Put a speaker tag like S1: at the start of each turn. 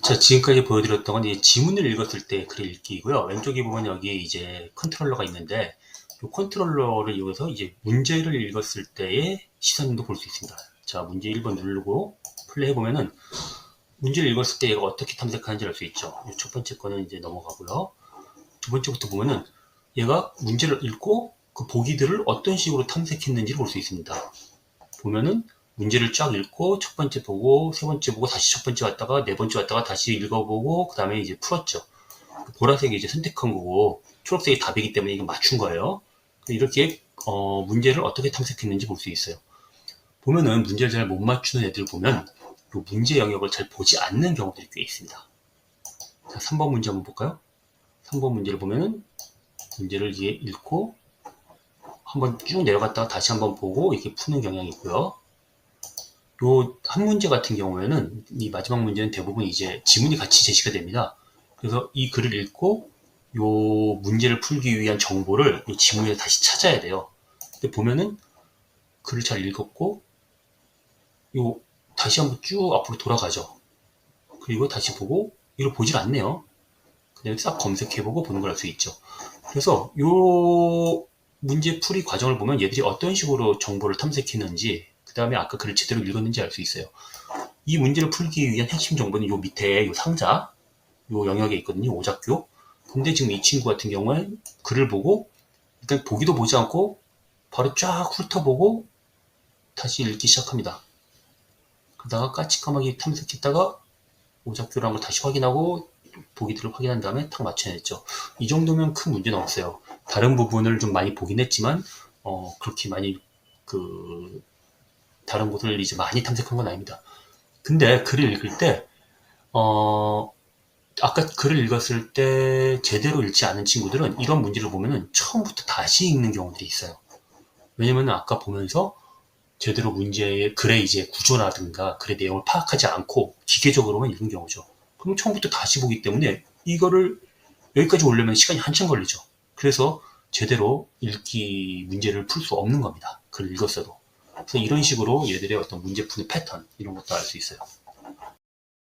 S1: 자, 지금까지 보여드렸던 건 이제 지문을 읽었을 때 글을 읽기이고요. 왼쪽에 보면 여기 이제 컨트롤러가 있는데, 이 컨트롤러를 이용해서 이제 문제를 읽었을 때의 시선도 볼 수 있습니다. 자, 문제 1번 누르고 플레이 해보면은 문제를 읽었을 때 얘가 어떻게 탐색하는지 알 수 있죠. 이 첫 번째 거는 이제 넘어가고요. 두 번째부터 보면은 얘가 문제를 읽고 그 보기들을 어떤 식으로 탐색했는지를 볼 수 있습니다. 보면은 문제를 쫙 읽고 첫 번째 보고 세 번째 보고 다시 첫 번째 왔다가 네 번째 왔다가 다시 읽어보고 그 다음에 이제 풀었죠. 보라색이 이제 선택한 거고 초록색이 답이기 때문에 이거 맞춘 거예요. 이렇게 문제를 어떻게 탐색했는지 볼 수 있어요. 보면은 문제를 잘 못 맞추는 애들 보면 이 문제 영역을 잘 보지 않는 경우들이 꽤 있습니다. 자, 3번 문제 한번 볼까요? 3번 문제를 보면은 문제를 이게 읽고 한번 쭉 내려갔다가 다시 한번 보고 이렇게 푸는 경향이 있고요. 요 한 문제 같은 경우에는 이 마지막 문제는 대부분 이제 지문이 같이 제시가 됩니다. 그래서 이 글을 읽고 요 문제를 풀기 위한 정보를 이 지문에 다시 찾아야 돼요. 근데 보면은 글을 잘 읽었고 요 다시 한번 쭉 앞으로 돌아가죠. 그리고 다시 보고 이걸 보질 않네요. 그냥 싹 검색해보고 보는 걸 알 수 있죠. 그래서 요 문제 풀이 과정을 보면 얘들이 어떤 식으로 정보를 탐색했는지 그 다음에 아까 글을 제대로 읽었는지 알 수 있어요. 이 문제를 풀기 위한 핵심 정보는 요 밑에 요 상자 요 영역에 있거든요. 오작교. 근데 지금 이 친구 같은 경우에 글을 보고 일단 보기도 보지 않고 바로 쫙 훑어보고 다시 읽기 시작합니다. 그러다가 까치까마귀 탐색했다가 오작교라는 걸 다시 확인하고 보기들을 확인한 다음에 탁 맞춰냈죠. 이 정도면 큰 문제는 없어요. 다른 부분을 좀 많이 보긴 했지만 그렇게 많이 다른 곳을 이제 많이 탐색한 건 아닙니다. 근데 글을 읽을 때 아까 글을 읽었을 때 제대로 읽지 않은 친구들은 이런 문제를 보면은 처음부터 다시 읽는 경우들이 있어요. 왜냐면 아까 보면서 제대로 문제의 글의 이제 구조라든가 글의 내용을 파악하지 않고 기계적으로만 읽은 경우죠. 그럼 처음부터 다시 보기 때문에 이거를 여기까지 오려면 시간이 한참 걸리죠. 그래서 제대로 읽기 문제를 풀 수 없는 겁니다. 글을 읽었어도. 그래서 이런 식으로 얘들의 어떤 문제 푸는 패턴 이런 것도 알 수 있어요.